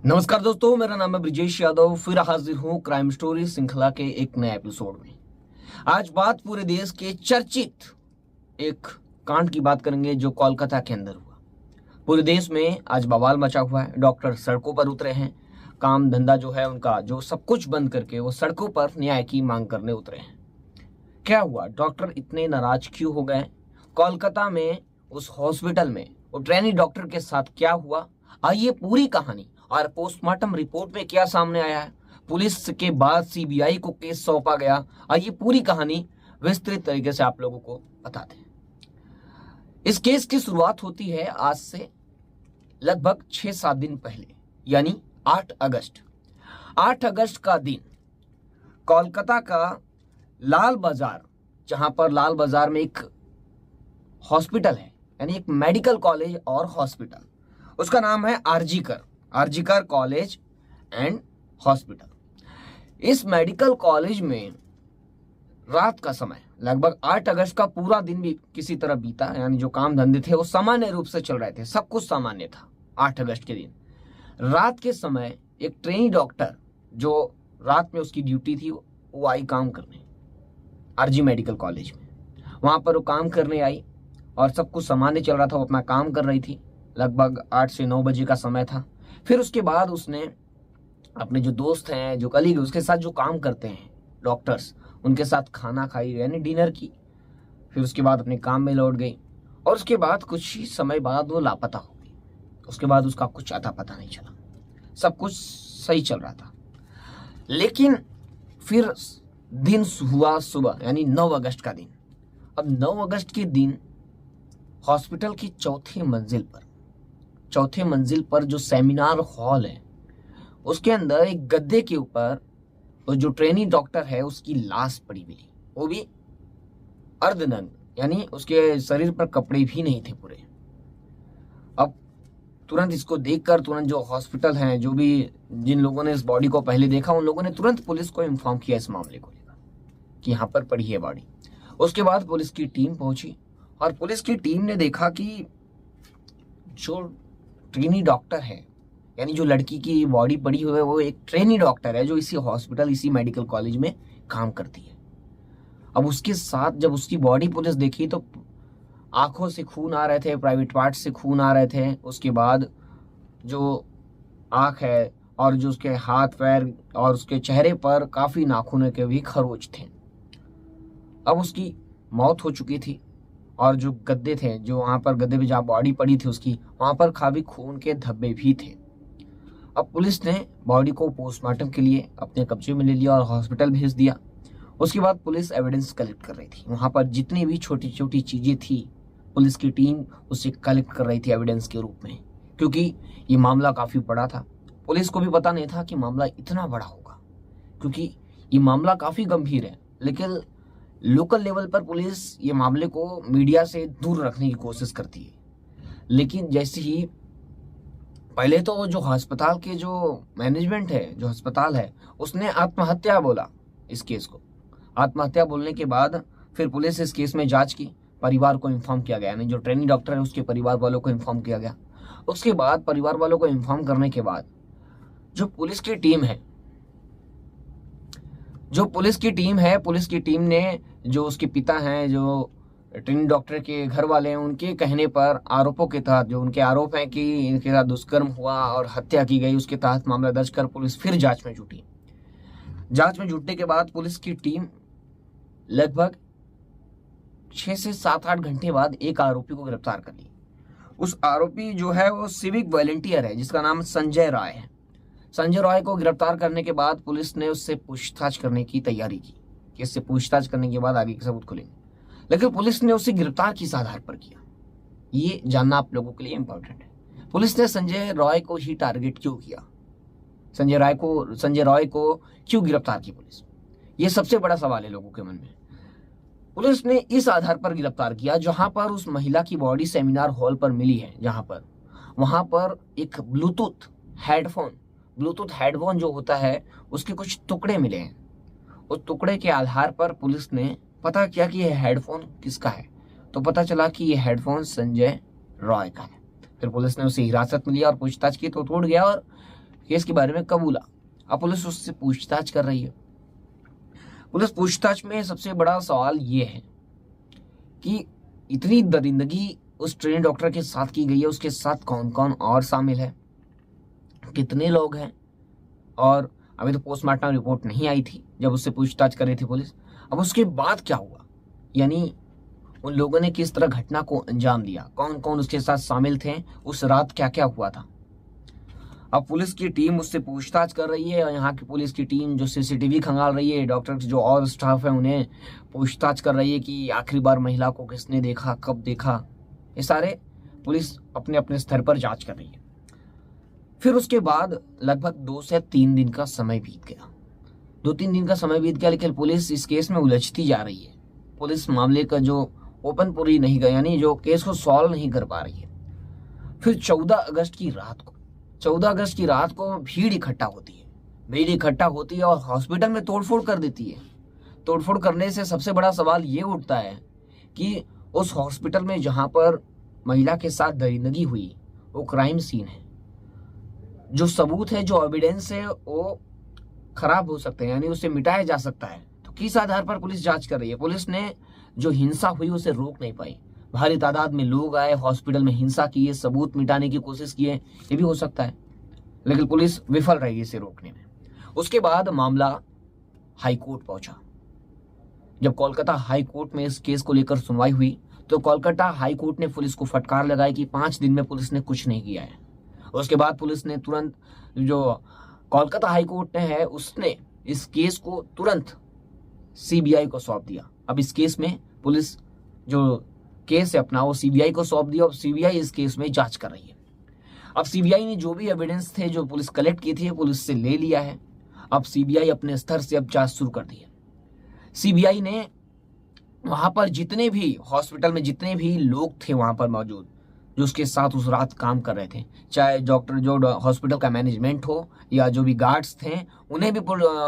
नमस्कार दोस्तों, मेरा नाम है ब्रिजेश यादव। फिर हाजिर हूँ क्राइम स्टोरी श्रृंखला के एक नए एपिसोड में। आज बात पूरे देश के चर्चित एक कांड की बात करेंगे जो कोलकाता के अंदर हुआ। पूरे देश में आज बवाल मचा हुआ है। डॉक्टर सड़कों पर उतरे हैं। काम धंधा जो है उनका जो सब कुछ बंद करके वो सड़कों पर न्याय की मांग करने उतरे हैं। क्या हुआ? डॉक्टर इतने नाराज क्यों हो गए? कोलकाता में उस हॉस्पिटल में वो ट्रेनी डॉक्टर के साथ क्या हुआ, आइए पूरी कहानी और पोस्टमार्टम रिपोर्ट में क्या सामने आया है। पुलिस के बाद सीबीआई को केस सौंपा गया। आइए पूरी कहानी विस्तृत तरीके से आप लोगों को बताते हैं। इस केस की शुरुआत होती है आज से लगभग 6-7 दिन पहले, यानी 8 अगस्त। 8 अगस्त का दिन कोलकाता का लाल बाजार, जहां पर लाल बाजार में एक हॉस्पिटल है, यानी एक मेडिकल कॉलेज और हॉस्पिटल, उसका नाम है आरजीकर कॉलेज एंड हॉस्पिटल। इस मेडिकल कॉलेज में रात का समय लगभग 8 अगस्त का पूरा दिन भी किसी तरह बीता, यानी जो काम धंधे थे वो सामान्य रूप से चल रहे थे, सब कुछ सामान्य था। 8 अगस्त के दिन रात के समय एक ट्रेनी डॉक्टर जो रात में उसकी ड्यूटी थी वो आई काम करने आरजी मेडिकल कॉलेज में। वहां पर वो काम करने आई और सब कुछ सामान्य चल रहा था, वो अपना काम कर रही थी। लगभग 8 से 9 बजे का समय था। फिर उसके बाद उसने अपने जो दोस्त हैं, जो कलीग, उसके साथ जो काम करते हैं डॉक्टर्स, उनके साथ खाना खाई, यानी डिनर की। फिर उसके बाद अपने काम में लौट गई और उसके बाद कुछ ही समय बाद वो लापता हो गई। उसके बाद उसका कुछ अता पता नहीं चला। सब कुछ सही चल रहा था, लेकिन फिर दिन हुआ सुबह, यानी 9 अगस्त का दिन। अब 9 अगस्त के दिन हॉस्पिटल की चौथे मंजिल पर जो सेमिनार हॉल है, उसके अंदर एक गद्दे के ऊपर वो जो ट्रेनी डॉक्टर है उसकी लाश पड़ी मिली, वो भी अर्धनग्न, यानी उसके शरीर पर कपड़े भी नहीं थे पूरे। अब तुरंत इसको देखकर तुरंत जो हॉस्पिटल हैं, जो भी जिन लोगों ने इस बॉडी को पहले देखा, उन लोगों ने तुरंत पुलिस को इन्फॉर्म किया इस मामले को लेकर कि यहाँ पर पड़ी है बॉडी। उसके बाद पुलिस की टीम पहुंची और पुलिस की टीम ने देखा कि जो ट्रेनी डॉक्टर है, यानी जो लड़की की बॉडी पड़ी हुई है, वो एक ट्रेनी डॉक्टर है जो इसी हॉस्पिटल, इसी मेडिकल कॉलेज में काम करती है। अब उसके साथ जब उसकी बॉडी पुलिस देखी तो आंखों से खून आ रहे थे, प्राइवेट पार्ट से खून आ रहे थे। उसके बाद जो आंख है और जो उसके हाथ पैर और उसके चेहरे पर काफी नाखूनों के भी खरोच थे। अब उसकी मौत हो चुकी थी और जो गद्दे थे, जो वहां पर गद्दे पे जहाँ बॉडी पड़ी थी उसकी, वहां पर काफी खून के धब्बे भी थे। अब पुलिस ने बॉडी को पोस्टमार्टम के लिए अपने कब्जे में ले लिया और हॉस्पिटल भेज दिया। उसके बाद पुलिस एविडेंस कलेक्ट कर रही थी। वहां पर जितनी भी छोटी छोटी चीजें थी, पुलिस की टीम उसे कलेक्ट कर रही थी एविडेंस के रूप में, क्योंकि ये मामला काफी बड़ा था। पुलिस को भी पता नहीं था कि मामला इतना बड़ा होगा, क्योंकि ये मामला काफी गंभीर है। लेकिन लोकल लेवल पर पुलिस ये मामले को मीडिया से दूर रखने की कोशिश करती है। लेकिन जैसे ही पहले तो जो अस्पताल के जो मैनेजमेंट है, जो अस्पताल है, उसने आत्महत्या बोला इस केस को। आत्महत्या बोलने के बाद फिर पुलिस इस केस में जांच की, परिवार को इन्फॉर्म किया गया, यानी जो ट्रेनी डॉक्टर है उसके परिवार वालों को इन्फॉर्म किया गया। उसके बाद परिवार वालों को इन्फॉर्म करने के बाद जो पुलिस की टीम है, पुलिस की टीम ने जो उसके पिता हैं, जो ट्रेनी डॉक्टर के घर वाले हैं, उनके कहने पर आरोपों के तहत, जो उनके आरोप हैं कि इनके साथ दुष्कर्म हुआ और हत्या की गई, उसके तहत मामला दर्ज कर पुलिस फिर जांच में जुटी। जांच में जुटने के बाद पुलिस की टीम लगभग 6 से 7-8 घंटे बाद एक आरोपी को गिरफ्तार कर ली। उस आरोपी जो है वो सिविक वॉलंटियर है, जिसका नाम संजय राय है। संजय राय को गिरफ्तार करने के बाद पुलिस ने उससे पूछताछ करने की तैयारी की कि इससे पूछताछ करने के बाद आगे के सबूत खुलेंगे। लेकिन पुलिस ने उसे गिरफ्तार किस आधार पर किया, ये जानना आप लोगों के लिए इंपॉर्टेंट है। पुलिस ने संजय राय को ही टारगेट क्यों किया, संजय राय को क्यों गिरफ्तार की पुलिस, ये सबसे बड़ा सवाल है लोगों के मन में। पुलिस ने इस आधार पर गिरफ्तार किया, जहां पर उस महिला की बॉडी सेमिनार हॉल पर मिली है, वहां पर एक ब्लूटूथ हेडफोन जो होता है उसके कुछ टुकड़े मिले हैं। उस टुकड़े के आधार पर पुलिस ने पता किया कि यह हेडफोन किसका है, तो पता चला कि यह हेडफोन संजय रॉय का है। फिर पुलिस ने उसे हिरासत में लिया और पूछताछ की तो टूट गया और केस के बारे में कबूला। अब पुलिस उससे पूछताछ कर रही है। पुलिस पूछताछ में सबसे बड़ा सवाल ये है कि इतनी दरिंदगी उस ट्रेन डॉक्टर के साथ की गई है, उसके साथ कौन कौन और शामिल है, कितने लोग हैं, और अभी तो पोस्टमार्टम रिपोर्ट नहीं आई थी जब उससे पूछताछ कर रही थी पुलिस। अब उसके बाद क्या हुआ, यानी उन लोगों ने किस तरह घटना को अंजाम दिया, कौन कौन उसके साथ शामिल थे, उस रात क्या क्या हुआ था। अब पुलिस की टीम उससे पूछताछ कर रही है और यहाँ की पुलिस की टीम जो सीसीटीवी खंगाल रही है, डॉक्टर जो और स्टाफ है उन्हें पूछताछ कर रही है कि आखिरी बार महिला को किसने देखा, कब देखा। ये सारे पुलिस अपने अपने स्तर पर जांच कर रही है। फिर उसके बाद लगभग 2 से 3 दिन का समय बीत गया। 2-3 दिन का समय बीत गया, लेकिन पुलिस इस केस में उलझती जा रही है। पुलिस मामले का जो ओपन पूरी नहीं गया, यानी जो केस को सॉल्व नहीं कर पा रही है। फिर 14 अगस्त की रात को भीड़ इकट्ठा होती है और हॉस्पिटल में तोड़फोड़ कर देती है। तोड़फोड़ करने से सबसे बड़ा सवाल ये उठता है कि उस हॉस्पिटल में जहां पर महिला के साथ दरिंदगी हुई वो क्राइम सीन है। जो सबूत है, जो एविडेंस है, वो खराब हो सकते हैं, यानी उसे मिटाया जा सकता है। तो किस आधार पर पुलिस जांच कर रही है? पुलिस ने जो हिंसा हुई उसे रोक नहीं पाई। भारी तादाद में लोग आए, हॉस्पिटल में हिंसा की, सबूत मिटाने की कोशिश की है, ये भी हो सकता है, लेकिन पुलिस विफल रही इसे रोकने में। उसके बाद मामला हाई कोर्ट पहुंचा। जब कोलकाता हाई कोर्ट में इस केस को लेकर सुनवाई हुई तो कोलकाता हाई कोर्ट ने पुलिस को फटकार लगाई कि 5 दिन में पुलिस ने कुछ नहीं किया है। उसके बाद पुलिस ने तुरंत, जो कोलकाता हाई कोर्ट ने है, उसने इस केस को तुरंत सीबीआई को सौंप दिया। अब इस केस में पुलिस जो केस है अपना वो सीबीआई को सौंप दिया और सीबीआई इस केस में जांच कर रही है। अब सीबीआई ने जो भी एविडेंस थे जो पुलिस कलेक्ट की थी पुलिस से ले लिया है। अब सीबीआई अपने स्तर से अब जांच शुरू कर दी है। सीबीआई ने वहां पर जितने भी हॉस्पिटल में जितने भी लोग थे वहां पर मौजूद, जो उसके साथ उस रात काम कर रहे थे, चाहे डॉक्टर जो हॉस्पिटल का मैनेजमेंट हो या जो भी गार्ड्स थे, उन्हें भी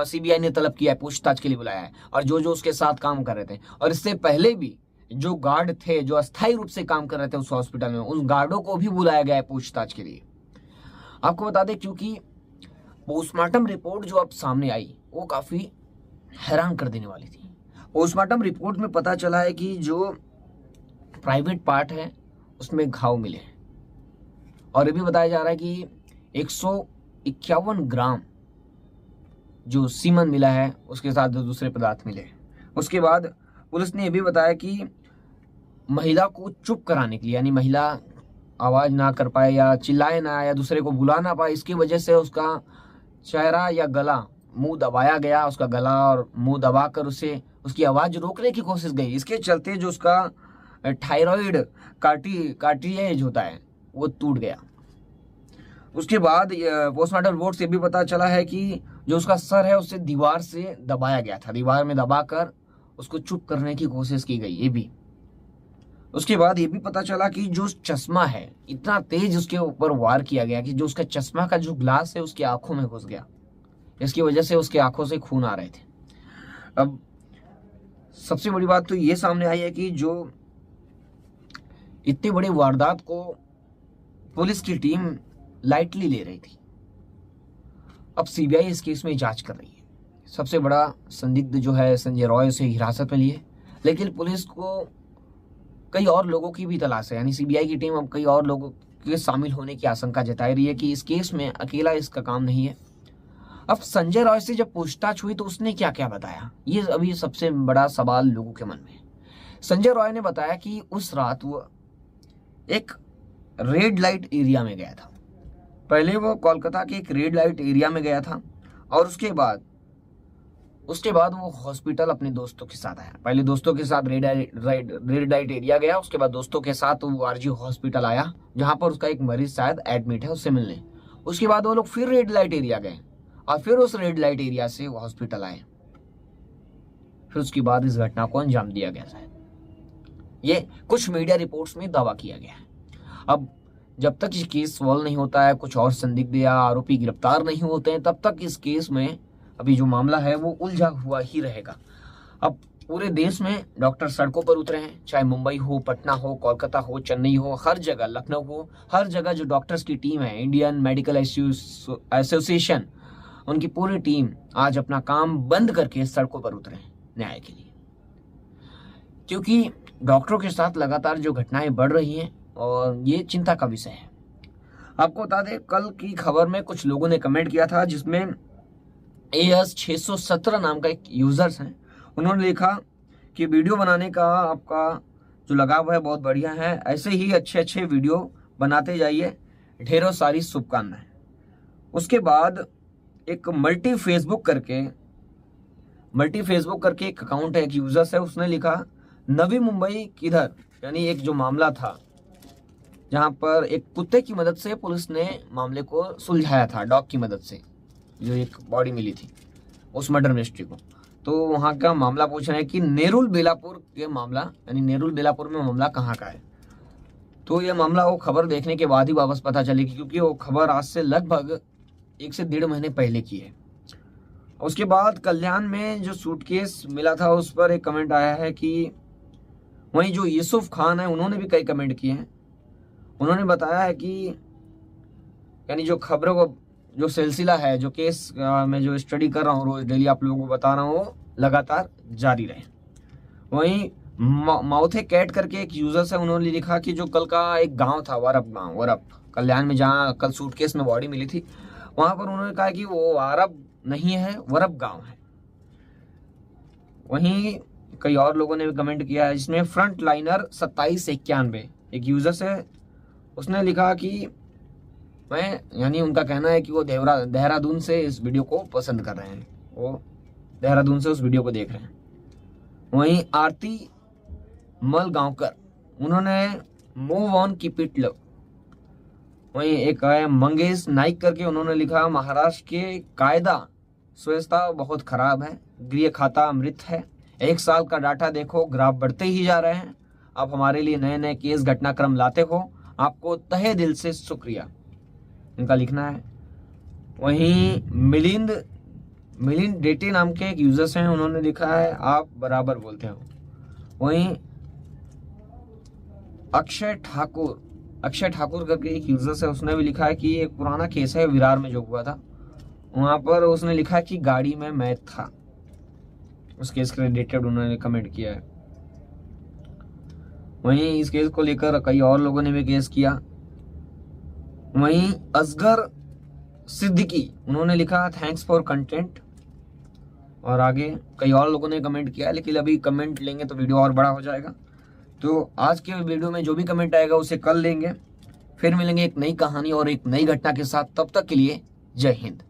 सीबीआई ने तलब किया है, पूछताछ के लिए बुलाया है, और जो जो उसके साथ काम कर रहे थे। और इससे पहले भी जो गार्ड थे जो अस्थायी रूप से काम कर रहे थे उस हॉस्पिटल में, उन गार्डों को भी बुलाया गया है पूछताछ के लिए। आपको बता दें, क्योंकि पोस्टमार्टम रिपोर्ट जो अब सामने आई वो काफी हैरान कर देने वाली थी। पोस्टमार्टम रिपोर्ट में पता चला है कि जो प्राइवेट पार्ट है उसमें घाव मिले हैं, और ये भी बताया जा रहा है कि 151 ग्राम जो सीमन मिला है, उसके साथ जो दूसरे पदार्थ मिले हैं। उसके बाद पुलिस ने यह भी बताया कि महिला को चुप कराने के लिए, यानी महिला आवाज ना कर पाए या चिल्लाए ना या दूसरे को बुला ना पाए, इसकी वजह से उसका चेहरा या गला, मुंह दबाया गया, उसका गला और मुंह दबाकर उसे उसकी आवाज रोकने की कोशिश गई। इसके चलते जो उसका थायराइड कार्टिलेज होता है वो टूट गया। उसके बाद पोस्टमार्टम रिपोर्ट से भी पता चला है कि जो उसका सर है उसे दीवार से दबाया गया था, दीवार में दबाकर उसको चुप करने की कोशिश की गई, ये भी। उसके बाद ये भी पता चला कि जो चश्मा है, इतना तेज उसके ऊपर वार किया गया कि जो उसका चश्मा का जो ग्लास है उसकी आंखों में घुस गया। इसकी वजह से उसके आंखों से खून आ रहे थे। अब सबसे बड़ी बात तो ये सामने आई है कि जो इतनी बड़ी वारदात को पुलिस की टीम लाइटली ले रही थी, अब सीबीआई इस केस में जांच कर रही है। सबसे बड़ा संदिग्ध जो है संजय रॉय से हिरासत में लिए, लेकिन पुलिस को कई और लोगों की भी तलाश है, यानी सीबीआई की टीम अब कई और लोगों के शामिल होने की आशंका जता रही है कि इस केस में अकेला इसका काम नहीं है। अब संजय रॉय से जब पूछताछ हुई तो उसने क्या क्या बताया, ये अभी सबसे बड़ा सवाल लोगों के मन में। संजय रॉय ने बताया कि उस रात वो एक रेड लाइट एरिया में गया था। पहले वो कोलकाता के एक रेड लाइट एरिया में गया था और उसके बाद वो हॉस्पिटल अपने दोस्तों के साथ आया। पहले दोस्तों के साथ रेड लाइट एरिया गया, उसके बाद दोस्तों के साथ वो आरजी हॉस्पिटल आया जहां पर उसका एक मरीज शायद एडमिट है, उससे मिलने। उसके बाद वो लोग फिर रेड लाइट एरिया गए और फिर उस रेड लाइट एरिया से वो हॉस्पिटल आए। फिर उसके बाद इस घटना को अंजाम दिया गया शायद, ये कुछ मीडिया रिपोर्ट्स में दावा किया गया है। अब जब तक ये केस सॉल्व नहीं होता है, कुछ और संदिग्ध या आरोपी गिरफ्तार नहीं होते हैं, तब तक इस केस में अभी जो मामला है वो उलझा हुआ ही रहेगा। अब पूरे देश में डॉक्टर सड़कों पर उतरे हैं, चाहे मुंबई हो, पटना हो, कोलकाता हो, चेन्नई हो, हर जगह, लखनऊ हो, हर जगह जो डॉक्टर्स की टीम है, इंडियन मेडिकल एसोसिएशन, उनकी पूरी टीम आज अपना काम बंद करके सड़कों पर उतरे हैं न्याय के लिए। क्योंकि डॉक्टरों के साथ लगातार जो घटनाएं बढ़ रही हैं और ये चिंता का विषय है। आपको बता दें, कल की खबर में कुछ लोगों ने कमेंट किया था, जिसमें AS 617 नाम का एक यूजर्स हैं। उन्होंने लिखा कि वीडियो बनाने का आपका जो लगाव है बहुत बढ़िया है, ऐसे ही अच्छे अच्छे वीडियो बनाते जाइए, ढेरों सारी शुभकामनाएं। उसके बाद एक मल्टी फेसबुक करके एक अकाउंट है, एक यूजर्स है, उसने लिखा नवी मुंबई किधर, यानी एक जो मामला था जहां पर एक कुत्ते की मदद से पुलिस ने मामले को सुलझाया था, डॉग की मदद से, जो एक बॉडी मिली थी उस मर्डर मिस्ट्री को। तो वहां का मामला पूछ रहे हैं कि नेरुल बेलापुर के मामला, यानी नेरुल बेलापुर में मामला कहाँ का है। तो ये मामला वो खबर देखने के बाद ही वापस पता चली, क्योंकि वो खबर आज से लगभग 1 से 1.5 महीने पहले की है। उसके बाद कल्याण में जो सूटकेस मिला था उस पर एक कमेंट आया है कि वहीं जो यूसुफ खान है उन्होंने भी कई कमेंट किए हैं। उन्होंने बताया है कि यानी जो खबरों को जो सिलसिला है, जो केस में जो स्टडी कर रहा हूँ रोज डेली आप लोगों को बता रहा हूँ, लगातार जारी रहे। वहीं माउथे कैट करके एक यूजर है, उन्होंने लिखा कि जो कल का एक गांव था वरप कल्याण में, जहाँ कल सूटकेस में बॉडी मिली थी, वहां पर उन्होंने कहा कि वो वारप नहीं है, वरप गांव है। वहीं कई और लोगों ने भी कमेंट किया है, जिसमें फ्रंट लाइनर 2791 एक यूजर है, उसने लिखा कि मैं, यानी उनका कहना है कि वो देहरादून से इस वीडियो को पसंद कर रहे हैं, वो देहरादून से उस वीडियो को देख रहे हैं। वहीं आरती मलगांवकर, उन्होंने move on keep it love. वहीं एक है मंगेश नाइक करके, उन्होंने लिखा महाराष्ट्र के कायदा व्यवस्था बहुत खराब है, गृह खाता अमृत है, 1 साल का डाटा देखो, ग्राफ बढ़ते ही जा रहे हैं, आप हमारे लिए नए नए केस घटनाक्रम लाते हो, आपको तहे दिल से शुक्रिया, इनका लिखना है। वहीं मिलिंद डेटे नाम के एक यूजर्स हैं, उन्होंने लिखा है आप बराबर बोलते हो। वहीं अक्षय ठाकुर करके एक यूजर्स है, उसने भी लिखा है कि एक पुराना केस है विरार में जो हुआ था, वहां पर उसने लिखा है कि गाड़ी में मैं था, उस केस के रिलेटेड उन्होंने कमेंट किया है। वहीं इस केस को लेकर कई और लोगों ने भी केस किया। वहीं असगर सिद्दीकी, उन्होंने लिखा थैंक्स फॉर कंटेंट, और आगे कई और लोगों ने कमेंट किया, लेकिन अभी कमेंट लेंगे तो वीडियो और बड़ा हो जाएगा। तो आज के वीडियो में जो भी कमेंट आएगा उसे कल लेंगे। फिर मिलेंगे एक नई कहानी और एक नई घटना के साथ, तब तक के लिए जय हिंद।